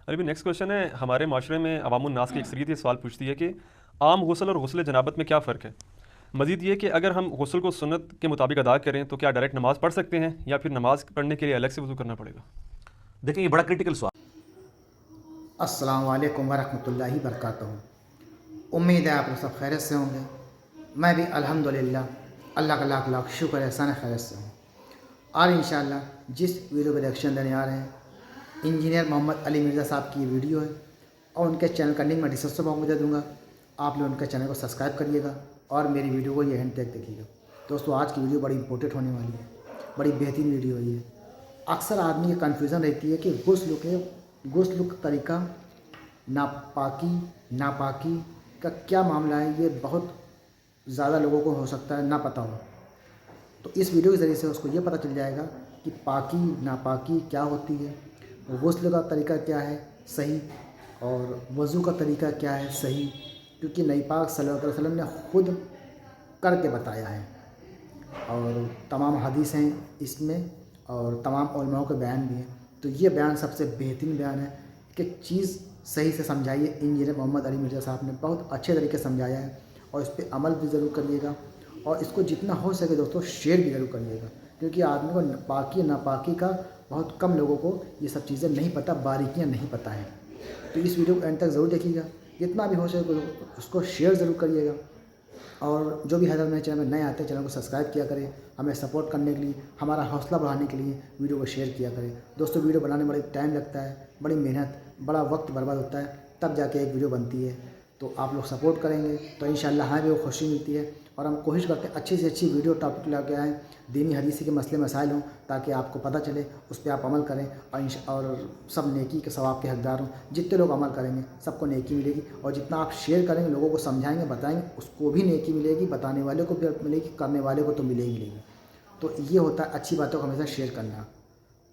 ابھی next question ہے، ہمارے معاشرے میں عوام الناس کی اکثریت یہ سوال پوچھتی ہے کہ عام غسل اور غسل جنابت میں کیا فرق ہے؟ مزید یہ کہ اگر ہم غسل کو سنت کے مطابق ادا کریں تو کیا ڈائریکٹ نماز پڑھ سکتے ہیں یا پھر نماز پڑھنے کے لیے الگ سے وضو کرنا پڑے گا؟ دیکھیں یہ بڑا کرٹیکل سوال. السلام علیکم ورحمۃ اللہ وبرکاتہ. امید ہے آپ لوگ سب خیریت سے ہوں گے. میں بھی الحمدللہ اللہ کا لاکھ لاکھ شکر احسان خیریت سے ہوں. اور انشاءاللہ جس ویڈیو پہ ریئیکشن دینے آ رہے ہیں انجینئر محمد علی مرزا صاحب کی یہ ویڈیو ہے اور ان کے چینل کا لنک میں ڈسکرپشن باکس میں دے دوں گا. آپ لوگ ان کے چینل کو سبسکرائب کریے گا اور میری ویڈیو کو یہ ہینڈ تک دیکھیے گا. دوستو آج کی ویڈیو بڑی امپورٹنٹ ہونے والی ہے, بڑی بہترین ویڈیو ہے یہ. اکثر آدمی کی کنفیوژن رہتی ہے کہ غسل کا طریقہ, ناپاکی کا کیا معاملہ ہے. یہ بہت زیادہ لوگوں کو ہو سکتا ہے نہ پتہ ہو. تو اس ویڈیو کے ذریعے سے اس کو یہ پتہ چل جائے گا کہ پاکی ناپاکی کیا ہوتی ہے, غسل کا طریقہ کیا ہے صحیح, اور وضو کا طریقہ کیا ہے صحیح, کیونکہ نبی پاک صلی اللہ علیہ وسلم نے خود کر کے بتایا ہے. اور تمام حدیث ہیں اس میں اور تمام علماء کے بیان بھی ہیں. تو یہ بیان سب سے بہترین بیان ہے کہ چیز صحیح سے سمجھائیے. انجینئر محمد علی مرزا صاحب نے بہت اچھے طریقے سے سمجھایا ہے اور اس پہ عمل بھی ضرور کریے گا اور اس کو جتنا ہو سکے دوستوں شیئر بھی ضرور کریے گا, کیونکہ آدمی کو پاکی ناپاکی کا بہت کم لوگوں کو یہ سب چیزیں نہیں پتہ, باریکیاں نہیں پتہ ہیں. تو اس ویڈیو کو اینڈ تک ضرور دیکھیے گا, جتنا بھی ہو سکے اس کو شیئر ضرور کریے گا. اور جو بھی حضرت میرے چینل میں نئے آتے ہیں چینل کو سبسکرائب کیا کریں, ہمیں سپورٹ کرنے کے لیے, ہمارا حوصلہ بڑھانے کے لیے ویڈیو کو شیئر کیا کریں. دوستوں ویڈیو بنانے میں بڑی ٹائم لگتا ہے, بڑی محنت, بڑا وقت برباد ہوتا ہے, تب جا کے ایک ویڈیو بنتی ہے. تو آپ لوگ سپورٹ کریں گے تو انشاءاللہ ہمیں بھی وہ خوشی ملتی ہے. اور ہم کوشش کرتے ہیں اچھی سے اچھی ویڈیو ٹاپک لا کے آئیں, دینی حدیثی کے مسئلے مسائل ہوں, تاکہ آپ کو پتہ چلے, اس پہ آپ عمل کریں اور سب نیکی کے ثواب کے حقدار ہوں. جتنے لوگ عمل کریں گے سب کو نیکی ملے گی, اور جتنا آپ شیئر کریں گے, لوگوں کو سمجھائیں گے, بتائیں گے, اس کو بھی نیکی ملے گی, بتانے والے کو بھی ملے گی, کرنے والے کو تو ملے گی. تو یہ ہوتا ہے اچھی باتوں کو ہمیشہ شیئر کرنا.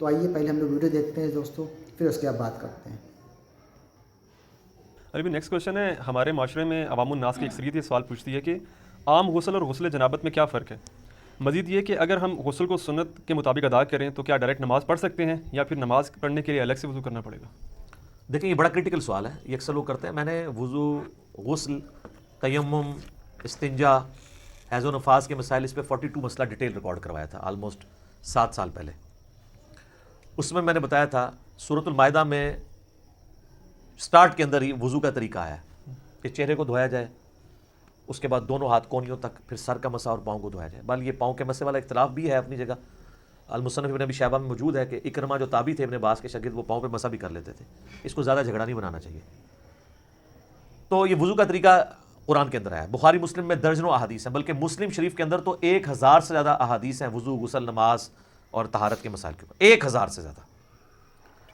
تو آئیے پہلے ہم لوگ ویڈیو دیکھتے ہیں دوستوں, پھر اس کے بعد بات کرتے ہیں. ابھی نیکسٹ کوشچن ہے, ہمارے معاشرے میں عوام الناس کی اکثریت یہ سوال پوچھتی ہے کہ عام غسل اور غسل جنابت میں کیا فرق ہے؟ مزید یہ کہ اگر ہم غسل کو سنت کے مطابق ادا کریں تو کیا ڈائریکٹ نماز پڑھ سکتے ہیں یا پھر نماز پڑھنے کے لیے الگ سے وضو کرنا پڑے گا؟ دیکھیں یہ بڑا کرٹیکل سوال ہے, یہ اکثر لوگ کرتے ہیں. میں نے وضو, غسل, تیمم, استنجا, حیض و نفاس کے مسائل, اس پہ 42 مسئلہ ڈیٹیل ریکارڈ کروایا تھا آلموسٹ 7 سال پہلے. اس میں نے بتایا تھا سورۃ المائدہ میں سٹارٹ کے اندر ہی وضو کا طریقہ آیا ہے کہ چہرے کو دھویا جائے, اس کے بعد دونوں ہاتھ کونیوں تک, پھر سر کا مسا اور پاؤں کو دھویا جائے. بل یہ پاؤں کے مسے والا اختلاف بھی ہے اپنی جگہ. المصنف ابن ابی شیبہ میں موجود ہے کہ اکرمہ جو تابعی تھے ابن عباس کے شاگرد, وہ پاؤں پہ مسا بھی کر لیتے تھے. اس کو زیادہ جھگڑا نہیں بنانا چاہیے. تو یہ وضو کا طریقہ قرآن کے اندر ہے. بخاری مسلم میں درجنوں احادیث ہیں, بلکہ مسلم شریف کے اندر تو 1000 سے زیادہ احادیث ہیں وضو, غسل, نماز اور طہارت کے مسائل کے اوپر, 1000 سے زیادہ.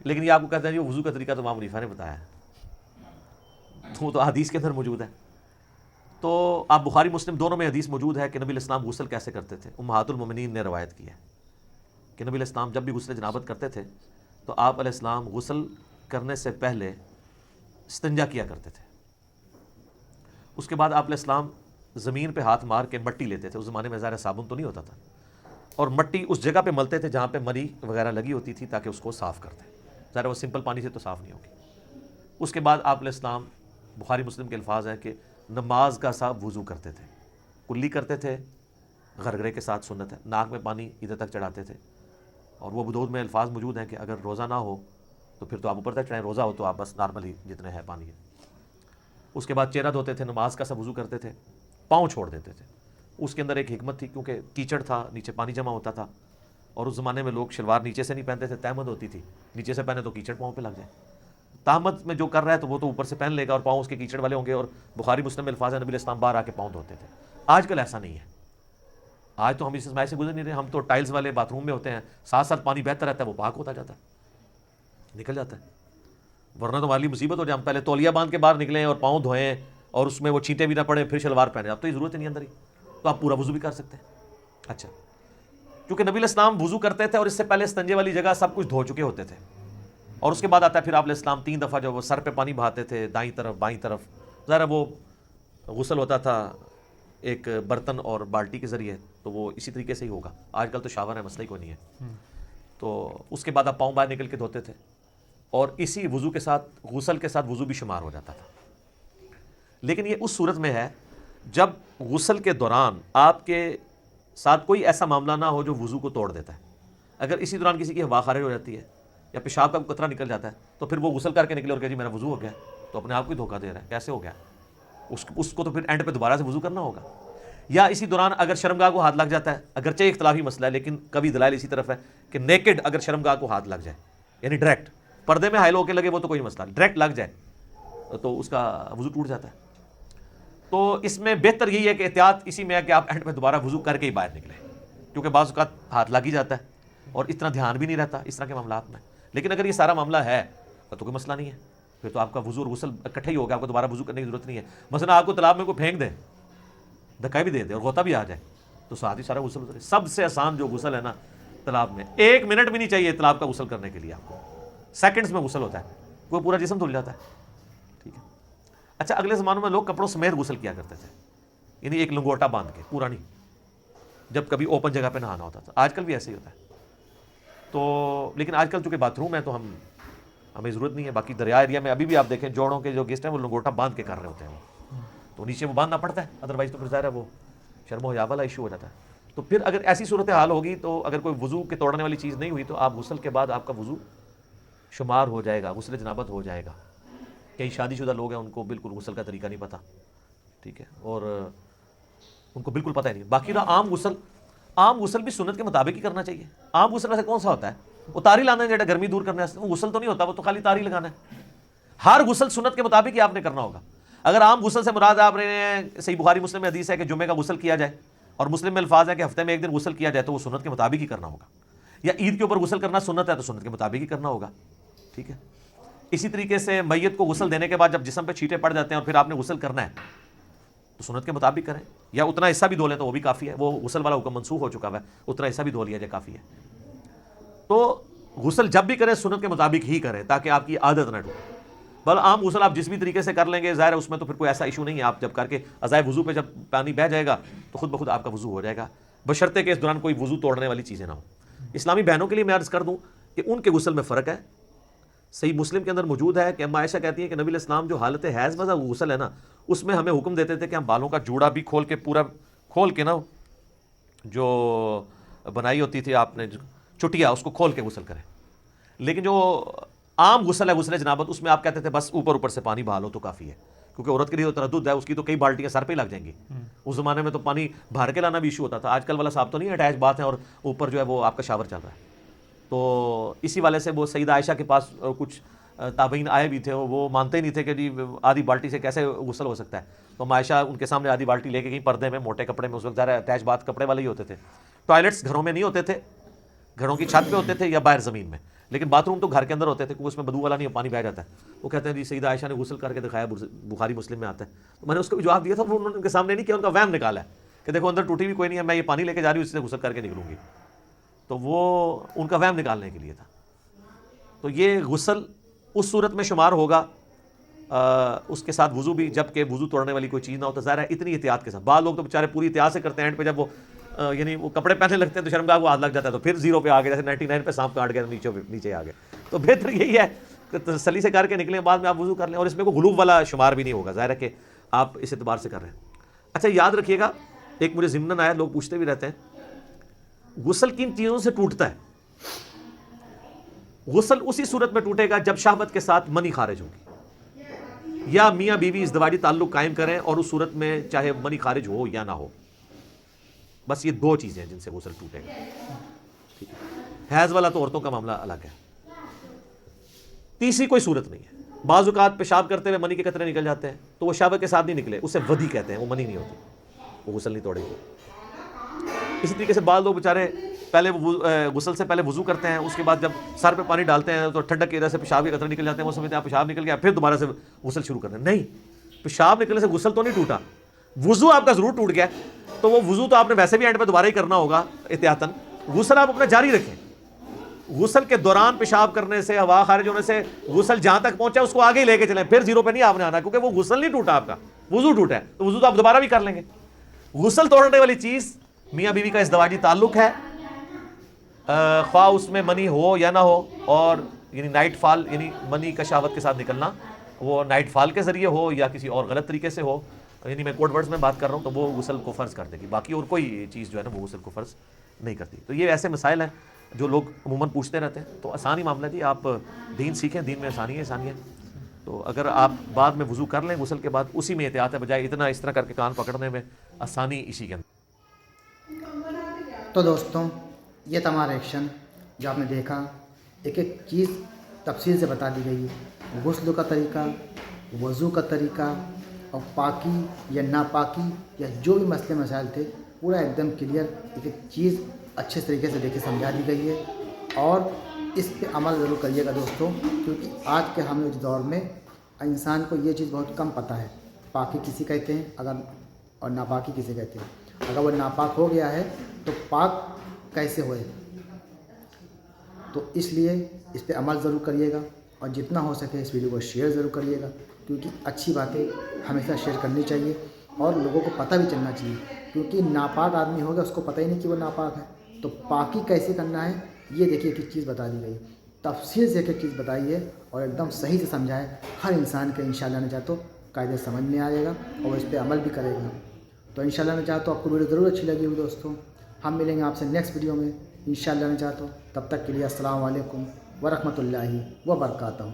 لیکن یہ آپ کو کہتے ہیں یہ وضو کا طریقہ تو امام حنیفہ نے بتایا ہے, وہ تو حدیث کے اندر موجود ہے. تو آپ بخاری مسلم دونوں میں حدیث موجود ہے کہ نبی علیہ السلام غسل کیسے کرتے تھے. امہات المومنین نے روایت کی ہے کہ نبی علیہ السلام جب بھی غسل جنابت کرتے تھے تو آپ علیہ السلام غسل کرنے سے پہلے استنجا کیا کرتے تھے. اس کے بعد آپ علیہ السلام زمین پہ ہاتھ مار کے مٹی لیتے تھے. اس زمانے میں ظاہر صابن تو نہیں ہوتا تھا, اور مٹی اس جگہ پہ ملتے تھے جہاں پہ مری وغیرہ لگی ہوتی تھی تاکہ اس کو صاف کرتے. ظاہر وہ سمپل پانی سے تو صاف نہیں ہوگی. اس کے بعد آپ علیہ السلام, بخاری مسلم کے الفاظ ہیں کہ نماز کا سا وضو کرتے تھے, کلی کرتے تھے, غرغرے کے ساتھ سنت ہے, ناک میں پانی ادھر تک چڑھاتے تھے. اور وہ ابو داؤد میں الفاظ موجود ہیں کہ اگر روزہ نہ ہو تو پھر تو آپ اوپر تک چڑھائیں, روزہ ہو تو آپ بس نارمل ہی جتنے ہے پانی ہے. اس کے بعد چہرہ دھوتے تھے, نماز کا سا وضو کرتے تھے, پاؤں چھوڑ دیتے تھے. اس کے اندر ایک حکمت تھی, کیونکہ کیچڑ تھا, نیچے پانی جمع ہوتا تھا, اور اس زمانے میں لوگ شلوار نیچے سے نہیں پہنتے تھے, تہمت ہوتی تھی, نیچے سے پہنے تو کیچڑ پاؤں پہ لگ جائے. تہمت میں جو کر رہا ہے تو وہ تو اوپر سے پہن لے گا اور پاؤں اس کے کیچڑ والے ہوں گے. اور بخاری مسلم میں الفاظ ہے نبی علیہ السلام باہر آ کے پاؤں دھوتے تھے. آج کل ایسا نہیں ہے. آج تو ہم اس اسماعی سے گزر نہیں رہے, ہم تو ٹائلز والے باتھ روم میں ہوتے ہیں, ساتھ ساتھ پانی بہتا رہتا ہے, وہ پاک ہوتا جاتا ہے, نکل جاتا ہے. ورنہ تو ہماری مصیبت ہو جائے, ہم پہلے تولیہ باندھ کے باہر نکلیں اور پاؤں دھوئیں اور اس میں وہ چھینٹے بھی نہ پڑے, پھر شلوار پہنے. اب تو یہ ضرورت نہیں اندر ہی, تو آپ پورا وضو بھی کر سکتے ہیں. اچھا, کیونکہ نبی علیہ السلام وضو کرتے تھے اور اس سے پہلے استنجے والی جگہ سب کچھ دھو چکے ہوتے تھے. اور اس کے بعد آتا ہے پھر آپ علیہ السلام 3 دفعہ جو وہ سر پہ پانی بہاتے تھے, دائیں طرف بائیں طرف. ذرا وہ غسل ہوتا تھا ایک برتن اور بالٹی کے ذریعے, تو وہ اسی طریقے سے ہی ہوگا. آج کل تو شاور ہے, مسئلہ ہی کوئی نہیں ہے. تو اس کے بعد آپ پاؤں باہر نکل کے دھوتے تھے, اور اسی وضو کے ساتھ غسل کے ساتھ وضو بھی شمار ہو جاتا تھا. لیکن یہ اس صورت میں ہے جب غسل کے دوران آپ کے ساتھ کوئی ایسا معاملہ نہ ہو جو وضو کو توڑ دیتا ہے. اگر اسی دوران کسی کی ہوا خارج ہو جاتی ہے یا پیشاب کا قطرہ نکل جاتا ہے تو پھر وہ غسل کر کے نکلے اور کہ جی میرا وضو ہو گیا, تو اپنے آپ کو ہی دھوکہ دے رہا ہے. کیسے ہو گیا؟ اس کو تو پھر اینڈ پہ دوبارہ سے وضو کرنا ہوگا. یا اسی دوران اگر شرمگاہ کو ہاتھ لگ جاتا ہے, اگرچہ اختلافی مسئلہ ہے لیکن کبھی دلائل اسی طرف ہے کہ نیکڈ اگر شرمگاہ کو ہاتھ لگ جائے, یعنی ڈائریکٹ پردے میں حائل ہو کے لگے وہ تو کوئی مسئلہ, ڈائریکٹ لگ جائے تو اس کا وضو ٹوٹ جاتا ہے. تو اس میں بہتر یہی ہے کہ احتیاط اسی میں ہے کہ آپ اینڈ پہ دوبارہ وضو کر کے ہی باہر نکلیں, کیونکہ بعض اوقات ہاتھ لگ ہی جاتا ہے اور اتنا دھیان بھی نہیں رہتا اس طرح کے معاملات میں. لیکن اگر یہ سارا معاملہ ہے تو کوئی مسئلہ نہیں ہے, پھر تو آپ کا وضو اور غسل اکٹھے ہی ہوگا, آپ کو دوبارہ وضو کرنے کی ضرورت نہیں ہے. مثلا آپ کو تالاب میں کوئی پھینک دے, دھکا بھی دے دے اور غوطہ بھی آ جائے تو ساتھ ہی سارا غسل. سب سے آسان جو غسل ہے نا تالاب میں, 1 منٹ بھی نہیں چاہیے تالاب کا غسل کرنے کے لیے, آپ کو سیکنڈز میں غسل ہوتا ہے, کوئی پورا جسم دھل جاتا ہے. ٹھیک ہے. اچھا, اگلے زمانوں میں لوگ کپڑوں سمیت غسل کیا کرتے تھے, یعنی ایک لنگوٹا باندھ کے, پورا نہیں, جب کبھی اوپن جگہ پہ نہانا ہوتا تھا. آج کل بھی ایسے ہی ہوتا ہے. تو لیکن آج کل چونکہ باتھ روم ہے تو ہمیں ضرورت نہیں ہے. باقی دریا ایریا میں ابھی بھی آپ دیکھیں جوڑوں کے جو گیسٹ ہیں وہ لنگوٹا باندھ کے کر رہے ہوتے ہیں, تو نیچے وہ باندھنا پڑتا ہے, ادروائز تو پھر ظاہر ہے وہ شرم و حیا والا ایشو ہو جاتا ہے. تو پھر اگر ایسی صورتحال ہوگی تو اگر کوئی وضو کے توڑنے والی چیز نہیں ہوئی تو آپ غسل کے بعد آپ کا وضو شمار ہو جائے گا, غسل جنابت ہو جائے گا. کئی شادی شدہ لوگ ہیں ان کو بالکل غسل کا طریقہ نہیں پتہ, ٹھیک ہے, اور ان کو بالکل پتہ ہی نہیں. باقی رہا عام غسل بھی سنت کے مطابق ہی کرنا چاہیے. عام غسل ایسے کون سا ہوتا ہے, وہ تاری لانا ہے, گرمی دور کرنے سے, وہ غسل تو نہیں ہوتا, وہ تو خالی تاری لگانا ہے. ہر غسل سنت کے مطابق ہی آپ نے کرنا ہوگا. اگر عام غسل سے مراد آپ نے, صحیح بخاری مسلم میں حدیث ہے کہ جمعے کا غسل کیا جائے, اور مسلم میں الفاظ ہے کہ ہفتے میں 1 دن غسل کیا جائے, تو وہ سنت کے مطابق ہی کرنا ہوگا. یا عید کے اوپر غسل کرنا سنت ہے تو سنت کے مطابق ہی کرنا ہوگا. ٹھیک ہے. اسی طریقے سے میت کو غسل دینے کے بعد جب جسم پہ چھینٹے پڑ جاتے ہیں اور پھر آپ نے غسل کرنا ہے تو سنت کے مطابق کریں, یا اتنا حصہ بھی دھو لیں تو وہ بھی کافی ہے. وہ غسل والا حکم منسوخ ہو چکا ہے, اتنا حصہ بھی دھو لیا جائے کافی ہے. تو غسل جب بھی کریں سنت کے مطابق ہی کریں تاکہ آپ کی عادت نہ ٹوٹے. بل عام غسل آپ جس بھی طریقے سے کر لیں گے ظاہر ہے اس میں تو پھر کوئی ایسا ایشو نہیں ہے. آپ جب کر کے ازائے وضو پہ جب پانی بہہ جائے گا تو خود بخود آپ کا وضو ہو جائے گا, بشرطے کہ اس دوران کوئی وضو توڑنے والی چیزیں نہ ہوں. اسلامی بہنوں کے لیے میں عرض کر دوں کہ ان کے غسل میں فرق ہے. صحیح مسلم کے اندر موجود ہے کہ اما عائشہ کہتی ہیں کہ نبی علیہ السلام جو حالت حیض میں غسل ہے نا, اس میں ہمیں حکم دیتے تھے کہ ہم بالوں کا جوڑا بھی کھول کے, پورا کھول کے نا, جو بنائی ہوتی تھی آپ نے چٹیا, اس کو کھول کے غسل کریں. لیکن جو عام غسل ہے غسل جنابت, اس میں آپ کہتے تھے بس اوپر سے پانی بہا لو تو کافی ہے, کیونکہ عورت کے لیے تو تردد ہے, اس کی تو کئی بالٹیاں سر پہ ہی لگ جائیں گی. اس زمانے میں تو پانی بھر کے لانا بھی ایشو ہوتا تھا. آج کل والا صاحب تو نہیں اٹیچ بات ہے اور اوپر جو ہے وہ آپ کا شاور چل رہا ہے. تو اسی والے سے وہ سیدہ عائشہ کے پاس کچھ تابعین آئے بھی تھے, وہ مانتے ہی نہیں تھے کہ جی آدھی بالٹی سے کیسے غسل ہو سکتا ہے. تو عائشہ ان کے سامنے آدھی بالٹی لے کے گئی, پردے میں موٹے کپڑے میں, اس وقت ذرا اٹیچ بات کپڑے والے ہی ہوتے تھے. ٹوائلٹس گھروں میں نہیں ہوتے تھے, گھروں کی چھت پہ ہوتے تھے یا باہر زمین میں, لیکن باتھ روم تو گھر کے اندر ہوتے تھے, کیونکہ اس میں بدبو والا نہیں, پانی بہ جاتا ہے. وہ کہتے ہیں جی سیدہ عائشہ نے غسل کر کے دکھایا, بخاری مسلم میں آتا ہے. تو میں نے اس کو بھی جواب دیا تھا, وہ انہوں نے ان کے سامنے نہیں کیا, ان کا وہم نکالا ہے کہ دیکھو اندر ٹوٹی بھی کوئی نہیں ہے, میں یہ پانی لے کے جا رہی ہوں, اس سے غسل کر کے نکلوں گی. تو وہ ان کا وہم نکالنے کے لیے تھا. تو یہ غسل اس صورت میں شمار ہوگا, اس کے ساتھ وضو بھی, جب کہ وضو توڑنے والی کوئی چیز نہ ہو. تو ظاہر ہے اتنی احتیاط کے ساتھ. بعض لوگ تو بیچارے پوری احتیاط سے کرتے ہیں, اینڈ پہ جب وہ یعنی وہ کپڑے پہننے لگتے ہیں تو شرمگاہ کو ہاتھ لگ جاتا ہے, تو پھر 0 پہ آ گئے, جیسے 99 پہ سانپ کاٹ گیا نیچے آ گئے. تو بہتر یہی ہے کہ تسلی سے کر کے نکلیں, بعد میں آپ وضو کر لیں, اور اس میں کوئی غلوب والا شمار بھی نہیں ہوگا. ظاہر ہے کہ آپ اس اعتبار سے کر رہے ہیں. اچھا یاد رکھیے گا, ایک مجھے ضمناً آیا, لوگ پوچھتے بھی رہتے ہیں, غسل کن چیزوں سے ٹوٹتا ہے؟ غسل اسی صورت میں ٹوٹے گا جب شہوت کے ساتھ منی خارج ہوگی, یا میاں بیوی ازدواجی تعلق قائم کریں, اور اس صورت میں چاہے منی خارج ہو یا نہ ہو. بس یہ 2 چیزیں ہیں جن سے غسل ٹوٹے گا. حیض والا تو عورتوں کا معاملہ الگ ہے. تیسری کوئی صورت نہیں ہے. بعض اوقات پیشاب کرتے ہوئے منی کے قطرے نکل جاتے ہیں, تو وہ شہوت کے ساتھ نہیں نکلے, اسے ودی کہتے ہیں, وہ منی نہیں ہوتی, وہ غسل نہیں توڑے گی. اسی طریقے سے بعض لوگ بیچارے پہلے غسل سے پہلے وضو کرتے ہیں, اس کے بعد جب سر پہ پانی ڈالتے ہیں تو ٹھنڈک کی وجہ سے پیشاب کے قطرے نکل جاتے ہیں, وہ سمجھتے ہیں پیشاب نکل گیا, پھر دوبارہ سے غسل شروع کرتے ہیں. نہیں, پیشاب نکلنے سے غسل تو نہیں ٹوٹا, وضو آپ کا ضرور ٹوٹ گیا. تو وہ وضو تو آپ نے ویسے بھی اینڈ پہ دوبارہ ہی کرنا ہوگا احتیاطاً. غسل آپ اپنا جاری رکھیں. غسل کے دوران پیشاب کرنے سے, ہوا خارج ہونے سے غسل جہاں تک پہنچا اس کو آگے ہی لے کے چلیں, پھر 0 پہ نہیں آپ نے آنا, کیونکہ وہ غسل نہیں ٹوٹا, آپ کا وضو ٹوٹا ہے. تو وضو تو آپ دوبارہ بھی کر لیں گے. غسل توڑنے والی چیز میاں بیوی کا ازدواجی تعلق ہے, خواہ اس میں منی ہو یا نہ ہو, اور یعنی نائٹ فال یعنی منی کا شہوت کے ساتھ نکلنا وہ نائٹ فال کے ذریعے ہو یا کسی اور غلط طریقے سے ہو، یعنی میں کوڈ ورڈز میں بات کر رہا ہوں، تو وہ غسل کو فرض کر دے گی، باقی اور کوئی چیز جو ہے نا وہ غسل کو فرض نہیں کرتی۔ تو یہ ایسے مسائل ہیں جو لوگ عموماً پوچھتے رہتے ہیں، تو آسان ہی معاملہ ہے جی، آپ دین سیکھیں، دین میں آسانی ہے۔ تو اگر آپ بعد میں وضو کر لیں غسل کے بعد، اسی میں احتیاط ہے، بجائے اتنا اس طرح کر کے کان پکڑنے میں، آسانی اسی کے اندر۔ تو دوستوں یہ تمام ریئیکشن جو آپ نے دیکھا، ایک ایک چیز تفصیل سے بتا دی گئی ہے، غسل کا طریقہ، وضو کا طریقہ، اور پاکی یا ناپاکی یا جو بھی مسئلے مسائل تھے، پورا ایک دم کلیئر ایک ایک چیز اچھے طریقے سے دیکھے سمجھا دی گئی ہے۔ اور اس پہ عمل ضرور کریے گا دوستوں، کیونکہ آج کے ہم لوگ دور میں انسان کو یہ چیز بہت کم پتہ ہے، پاکی کسی کہتے ہیں اور ناپاکی کسی کہتے ہیں۔ اگر وہ ناپاک ہو گیا ہے تو پاک کیسے ہوئے؟ تو اس لیے اس پہ عمل ضرور کریے گا، اور جتنا ہو سکے اس ویڈیو کو شیئر ضرور کریے گا، کیونکہ اچھی باتیں ہمیشہ شیئر کرنی چاہیے اور لوگوں کو پتہ بھی چلنا چاہیے، کیونکہ ناپاک آدمی ہوگا اس کو پتہ ہی نہیں کہ وہ ناپاک ہے۔ تو پاکی کیسے کرنا ہے یہ دیکھیے، ایک چیز بتا دی گئی، تفصیل سے ایک چیز بتائی ہے اور ایک دم صحیح سے سمجھائے، ہر انسان کے انشاءاللہ نے چاہ تو قاعدے سمجھ میں آئے گا اور وہ اس پہ عمل بھی کرے گا۔ تو انشاءاللہ نے چاہ تو آپ کو ویڈیو ضرور اچھی لگی ہوگی دوستوں۔ ہم ملیں گے آپ سے نیکسٹ ویڈیو میں انشاءاللہ نے چاہ تو، تب تک کے لیے السلام علیکم ورحمۃ اللہ وبرکاتہ۔